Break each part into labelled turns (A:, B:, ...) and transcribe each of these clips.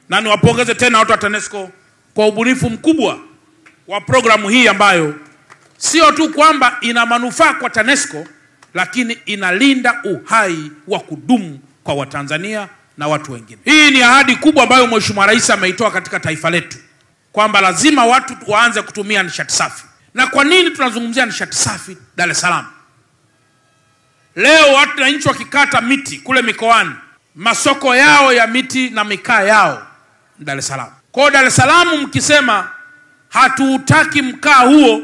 A: Na niwapongeze tena watu wa TANESCO kwa ubunifu mkubwa wa programu hii ambayo sio tu kwamba ina manufaa kwa TANESCO, lakini inalinda uhai wa kudumu kwa Watanzania na watu wengine. Hii ni ahadi kubwa ambayo Mheshimiwa Rais ameitoa katika taifa letu, kwamba lazima watu waanze kutumia nishati safi. Na kwa nini tunazungumzia nishati safi Dar es Salaam? Leo watu na nchi wakikata miti kule mikoani, masoko yao ya miti na mikaa yao Dar es Salaam. Kwa Dar es Salaam mkisema hatuutaki mkaa huo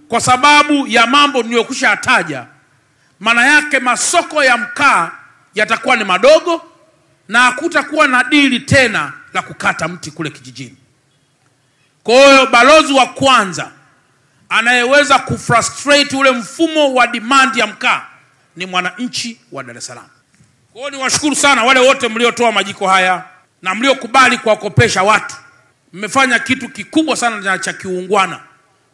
A: kwa sababu ya mambo niliyokwisha yataja, maana yake masoko ya mkaa yatakuwa ni madogo na hakutakuwa na dili tena la kukata mti kule kijijini. Kwa hiyo balozi wa kwanza anayeweza kufrustrate ule mfumo wa demand ya mkaa ni mwananchi wa Dar es Salaam. Kwa hiyo niwashukuru sana wale wote mliotoa majiko haya na mliokubali kuwakopesha watu. Mmefanya kitu kikubwa sana cha kiungwana,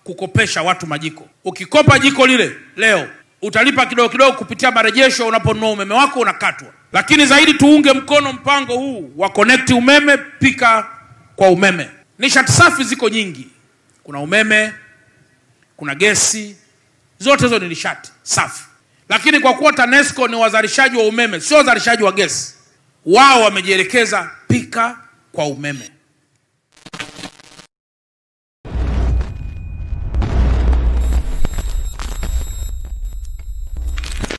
A: kukopesha watu majiko. Ukikopa jiko lile leo, utalipa kidogo kidogo kupitia marejesho unaponunua umeme wako unakatwa. Lakini zaidi tuunge mkono mpango huu wa connect umeme, pika kwa umeme. Nishati safi ziko nyingi. Kuna umeme, kuna gesi, zote hizo ni nishati safi. Lakini kwa kuwa TANESCO ni wazalishaji wa umeme, sio wazalishaji wa gesi, wao wamejielekeza pika kwa umeme.